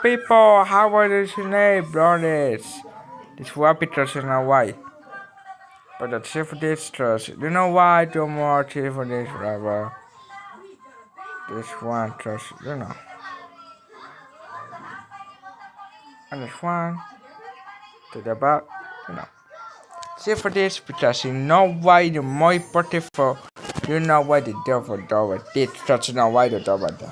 People, how are you today, brothers? This one Peterson and why? But the chief of this trust, you know why do more chief of this brother? This one trust, and this one to the back, you know. Chief of this because you know why the more important for you know why the devil do this trust, you know why the devil do.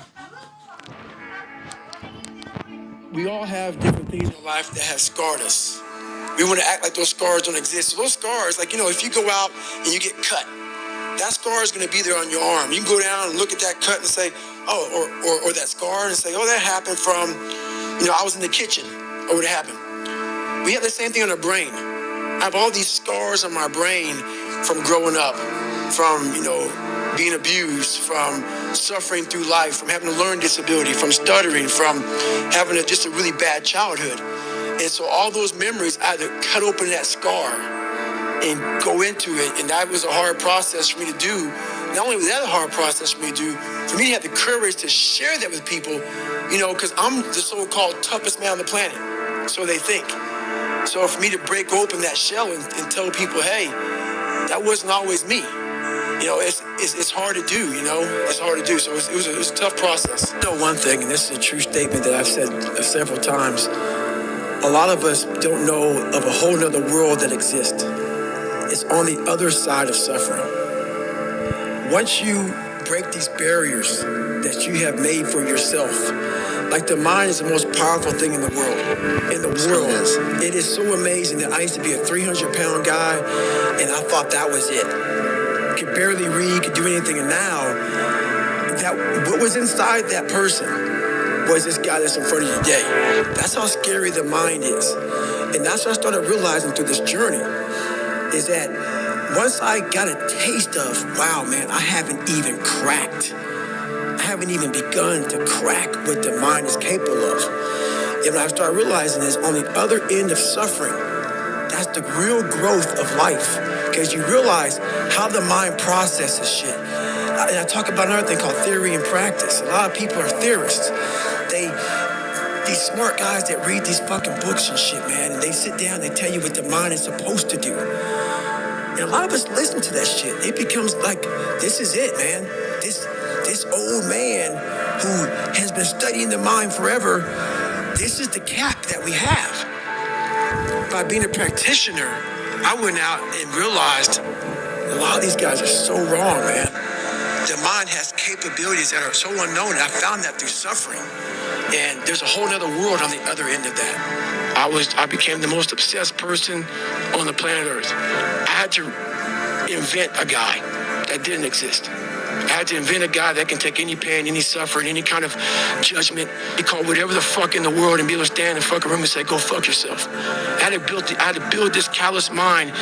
We all have different things in life that have scarred us. We want to act like those scars don't exist. So those scars, like, if you go out and you get cut, that scar is going to be there on your arm. You can go down and look at that cut and say, oh, or that scar and say, oh, that happened from, I was in the kitchen, or what happened. We have the same thing on our brain. I have all these scars on my brain from growing up, from, being abused, from suffering through life, from having a learning disability, from stuttering, from having just a really bad childhood. And so all those memories, I had to cut open that scar and go into it. And that was a hard process for me to do. Not only was that a hard process for me to do, for me to have the courage to share that with people, because I'm the so-called toughest man on the planet. So they think. So for me to break open that shell and tell people, hey, that wasn't always me. It's hard to do, it's hard to do. So it was a tough process. One thing, and this is a true statement that I've said several times, a lot of us don't know of a whole other world that exists. It's on the other side of suffering. Once you break these barriers that you have made for yourself, like the mind is the most powerful thing in the world. It is so amazing that I used to be a 300-pound guy, and I thought that was it. Could barely read, could do anything, and now what was inside that person was this guy that's in front of you today. That's how scary the mind is. And that's what I started realizing through this journey, is that once I got a taste of, wow, man, I haven't even begun to crack what the mind is capable of. And what I started realizing is on the other end of suffering, that's the real growth of life. Because you realize how the mind processes shit. And I talk about another thing called theory and practice. A lot of people are theorists. These smart guys that read these fucking books and shit, man, and they sit down, they tell you what the mind is supposed to do. And a lot of us listen to that shit. It becomes like, this is it, man. This old man who has been studying the mind forever, this is the cap that we have. By being a practitioner, I went out and realized a lot of these guys are so wrong, man. The mind has capabilities that are so unknown, and I found that through suffering. And there's a whole other world on the other end of that. I became the most obsessed person on the planet Earth. I had to invent a guy that didn't exist. I had to invent a guy that can take any pain, any suffering, any kind of judgment, be called whatever the fuck in the world, and be able to stand in the fucking room and say, go fuck yourself. I had to build this callous mind,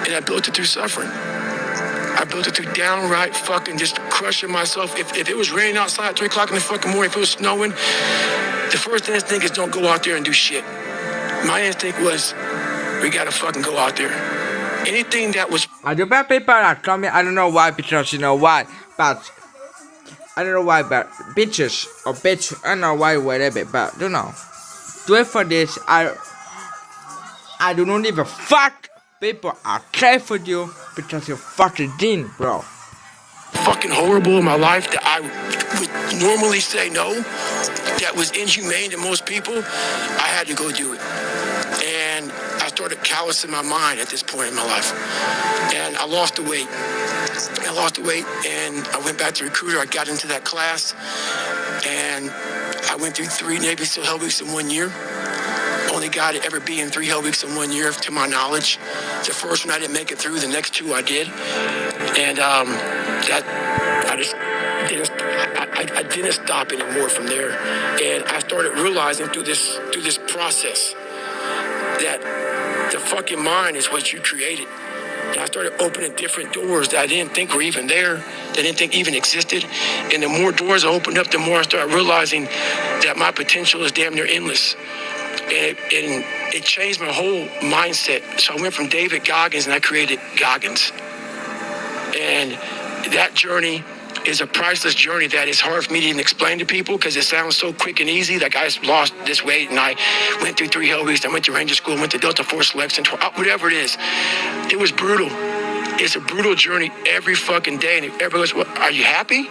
and I built it through suffering. I built it through downright fucking just crushing myself. If it was raining outside at 3 o'clock in the fucking morning, if it was snowing, the first instinct is don't go out there and do shit. My instinct was, we gotta fucking go out there. Anything that was... I do bad people are coming, I don't know why, because you know why, but I don't know why, but bitches or bitch, I don't know why, whatever, but do it for this. I do not give a fuck. People are care for you because you're fucking dean, bro. Fucking horrible in my life that I would normally say no, that was inhumane to most people, I had to go do it. And I started callousing my mind at this point in my life. And I lost the weight. And I went back to recruiter. I got into that class, and I went through 3 Navy SEAL Hell Weeks in 1 year. Only guy to ever be in 3 Hell Weeks in 1 year, to my knowledge. The first one I didn't make it through. The next 2 I did. And I didn't stop anymore from there. And I started realizing through this process that the fucking mind is what you created. And I started opening different doors that I didn't think were even there, that I didn't think even existed. And the more doors I opened up, the more I started realizing that my potential is damn near endless. And it changed my whole mindset. So I went from David Goggins and I created Goggins. And that journey is a priceless journey that is hard for me to even explain to people because it sounds so quick and easy. Like I lost this weight and I went through 3 hell weeks. I went to Ranger School, went to Delta Force Selection, whatever it is. It was brutal. It's a brutal journey every fucking day. And everybody goes, well, are you happy?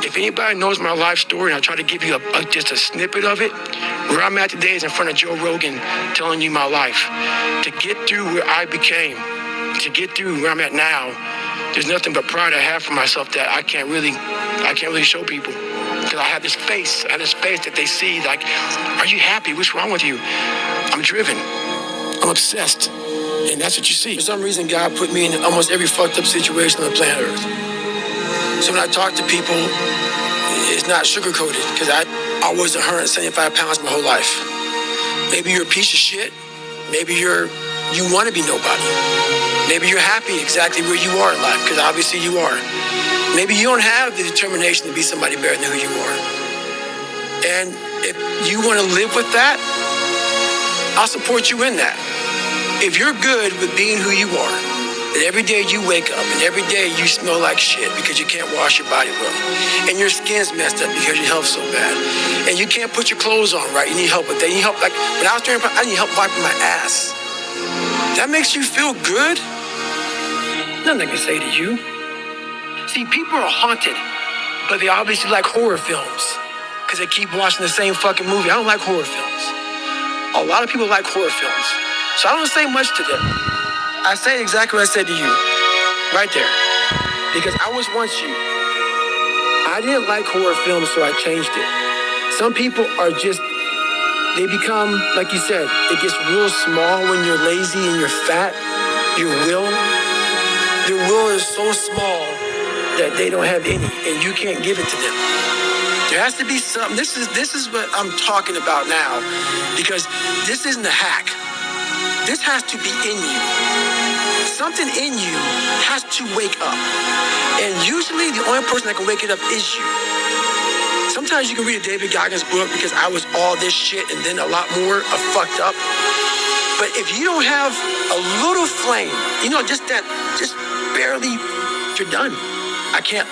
If anybody knows my life story, and I try to give you just a snippet of it, where I'm at today is in front of Joe Rogan telling you my life. To get through where I became, to get through where I'm at now, there's nothing but pride I have for myself that I can't really show people. Because I have this face that they see, like, are you happy? What's wrong with you? I'm driven. I'm obsessed. And that's what you see. For some reason, God put me in almost every fucked up situation on the planet Earth. So when I talk to people, it's not sugar-coated, because I was 175 pounds my whole life. Maybe you're a piece of shit. Maybe you want to be nobody. Maybe you're happy exactly where you are in life, because obviously you are. Maybe you don't have the determination to be somebody better than who you are. And if you want to live with that, I'll support you in that. If you're good with being who you are, that every day you wake up and every day you smell like shit because you can't wash your body well, and your skin's messed up because your health's so bad, and you can't put your clothes on right, you need help with that. You need help, like when I was training, I need help wiping my ass. That makes you feel good? Nothing I can say to you. See, people are haunted, but they obviously like horror films because they keep watching the same fucking movie. I don't like horror films. A lot of people like horror films, so I don't say much to them. I say exactly what I said to you, right there, because I was once you. I didn't like horror films, so I changed it. Some people are just, they become, like you said, it gets real small when you're lazy and you're fat. Your will is so small that they don't have any, and you can't give it to them. There has to be something. This is what I'm talking about now, because this isn't a hack. This has to be in you. Something in you has to wake up. And usually the only person that can wake it up is you. Sometimes you can read a David Goggins book because I was all this shit and then a lot more of fucked up. But if you don't have a little flame, just barely, you're done. I can't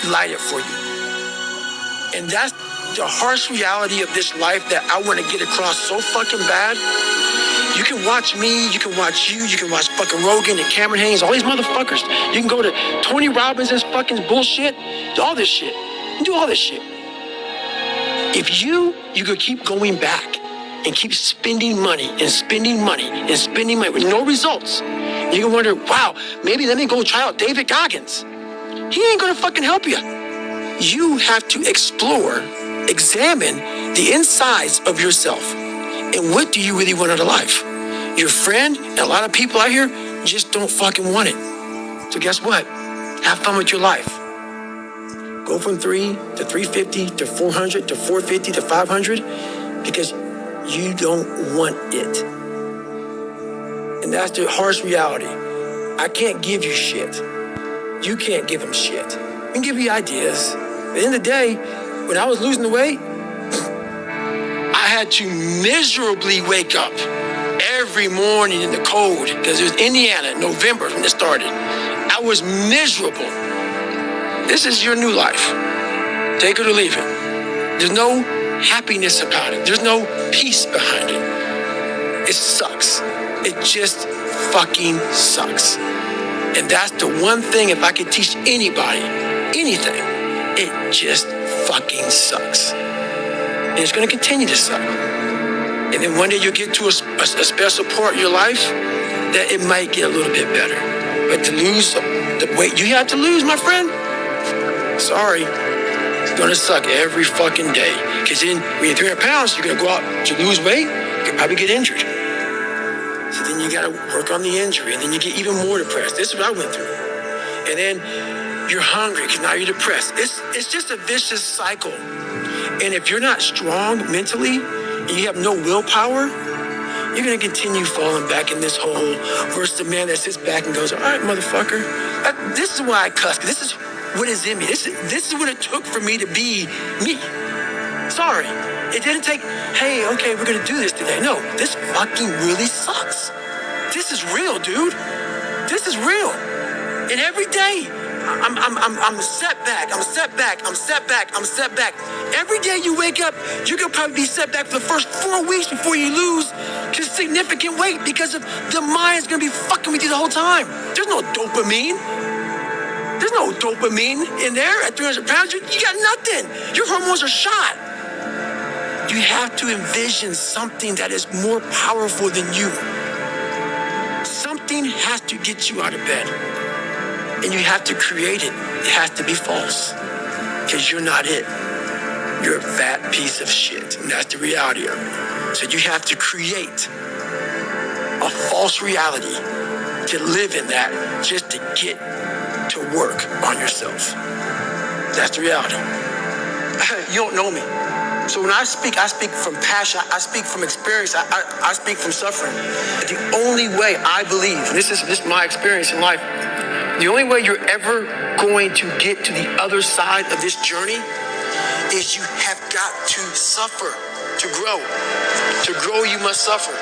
light it for you. And that's the harsh reality of this life that I want to get across so fucking bad. You can watch me, you can watch you can watch fucking Rogan and Cameron Haynes, all these motherfuckers. You can go to Tony Robbins' fucking bullshit, all this shit. You do all this shit. If you could keep going back and keep spending money and spending money and spending money with no results, you can wonder, wow, maybe let me go try out David Goggins. He ain't gonna fucking help you. You have to explore, examine the insides of yourself. And what do you really want out of life? Your friend and a lot of people out here just don't fucking want it. So guess what? Have fun with your life. Go from 3 to 350 to 400 to 450 to 500 because you don't want it. And that's the harsh reality. I can't give you shit. You can't give them shit. I can give you ideas. At the end of the day, when I was losing the weight, I had to miserably wake up every morning in the cold because it was Indiana, November when it started. I was miserable. This is your new life. Take it or leave it. There's no happiness about it. There's no peace behind it. It sucks. It just fucking sucks. And that's the one thing, if I could teach anybody anything, it just fucking sucks. And it's going to continue to suck. And then one day you'll get to a special part of your life that it might get a little bit better. But to lose the weight you have to lose, my friend, sorry, it's going to suck every fucking day. Because then when you're 300 pounds, you're going to go out to lose weight, you could probably get injured. So then you got to work on the injury, and then you get even more depressed. This is what I went through. And then you're hungry because now you're depressed. It's just a vicious cycle. And if you're not strong mentally and you have no willpower, you're going to continue falling back in this hole versus the man that sits back and goes, all right, motherfucker. This is why I cuss, because this is what is in me. This is what it took for me to be me. Sorry. It didn't take, hey, okay, we're going to do this today. No, this fucking really sucks. This is real, dude. This is real. And every day, I'm set back. I'm set back. I'm set back. I'm set back. Every day you wake up, you could probably be set back for the first 4 weeks before you lose significant weight because of the mind's gonna be fucking with you the whole time. There's no dopamine. There's no dopamine in there at 300 pounds. You got nothing. Your hormones are shot. You have to envision something that is more powerful than you. Something has to get you out of bed. And you have to create it. It has to be false. Because you're not it. You're a fat piece of shit. And that's the reality of it. So you have to create a false reality to live in that just to get to work on yourself. That's the reality. You don't know me. So when I speak from passion, I speak from experience, I speak from suffering. The only way I believe, and this is my experience in life, the only way you're ever going to get to the other side of this journey is you have got to suffer to grow. To grow, you must suffer.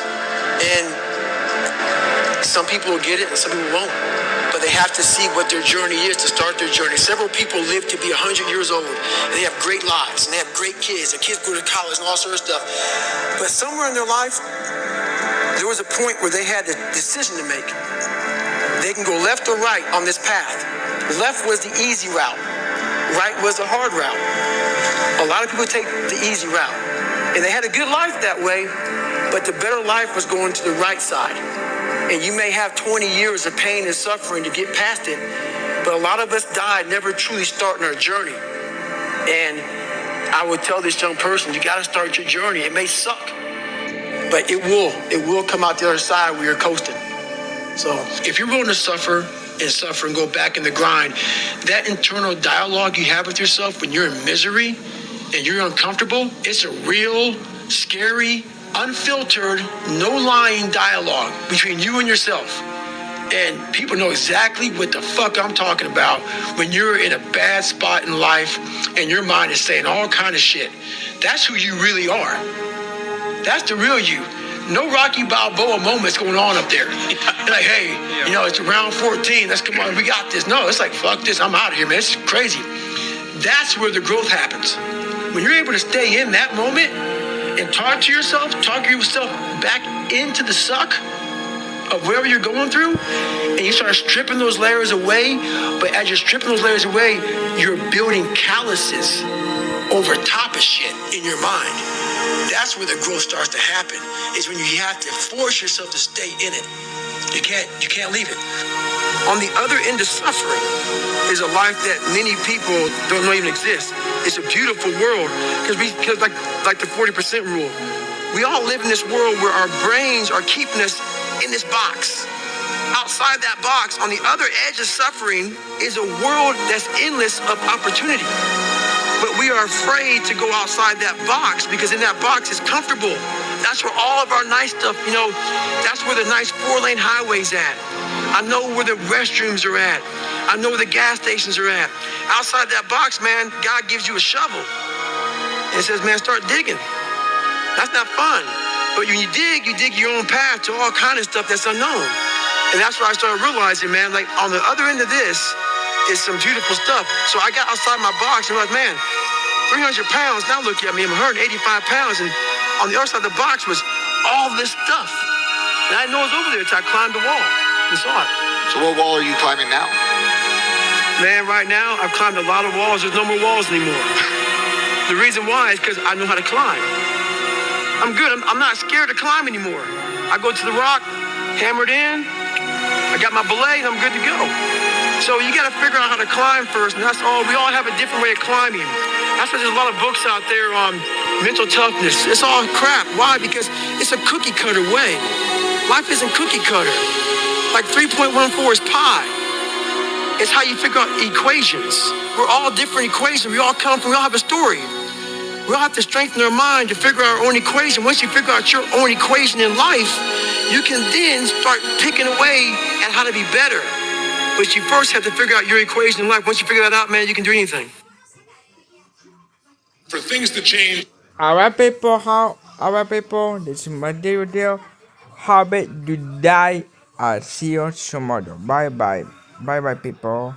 And some people will get it and some people won't. But they have to see what their journey is to start their journey. Several people live to be 100 years old, and they have great lives, and they have great kids. Their kids go to college and all sorts of stuff. But somewhere in their life, there was a point where they had a decision to make. They can go left or right on this path. Left was the easy route. Right was the hard route. A lot of people take the easy route. And they had a good life that way, but the better life was going to the right side. And you may have 20 years of pain and suffering to get past it, but a lot of us died never truly starting our journey. And I would tell this young person, you gotta start your journey. It may suck, but it will come out the other side where you're coasting. So if you're willing to suffer and go back in the grind, that internal dialogue you have with yourself when you're in misery and you're uncomfortable, it's a real, scary, unfiltered, no lying dialogue between you and yourself. And people know exactly what the fuck I'm talking about when you're in a bad spot in life and your mind is saying all kind of shit. That's who you really are. That's the real you. No Rocky Balboa moments going on up there. Like, hey, you know, it's round 14. Let's come on, we got this. No, it's like, fuck this. I'm out of here, man. It's crazy. That's where the growth happens. When you're able to stay in that moment and talk yourself back into the suck of whatever you're going through, and you start stripping those layers away, but as you're stripping those layers away, you're building calluses over top of shit in your mind. That's where the growth starts to happen, is when you have to force yourself to stay in it. You can't leave it. On the other end of suffering is a life that many people don't know even exists. It's a beautiful world because like the 40% rule, we all live in this world where our brains are keeping us in this box. Outside that box, on the other edge of suffering, is a world that's endless of opportunity. But we are afraid to go outside that box because in that box is comfortable. That's where all of our nice stuff, that's where the nice 4-lane highway's at. I know where the restrooms are at. I know where the gas stations are at. Outside that box, man, God gives you a shovel and says, man, start digging. That's not fun. But when you dig your own path to all kind of stuff that's unknown. And that's where I started realizing, man, like on the other end of this is some beautiful stuff. So I got outside my box and I'm like, man, 300 pounds, now look at me, I'm 185 pounds. And on the other side of the box was all this stuff. And I didn't know it was over there until I climbed the wall and saw it. So what wall are you climbing now? Man, right now, I've climbed a lot of walls. There's no more walls anymore. The reason why is because I know how to climb. I'm good. I'm not scared to climb anymore. I go to the rock, hammered in, I got my belay, and I'm good to go. So you got to figure out how to climb first, and that's all. We all have a different way of climbing. That's why there's a lot of books out there on mental toughness. It's all crap. Why? Because it's a cookie cutter way. Life isn't cookie cutter. Like 3.14 is pi. It's how you figure out equations. We're all different equations. We all have a story. We all have to strengthen our mind to figure out our own equation. Once you figure out your own equation in life, you can then start picking away at how to be better. But you first have to figure out your equation in life. Once you figure that out, man, you can do anything. For things to change. Alright people, this is my video. How about you die? I'll see you tomorrow. Bye bye people.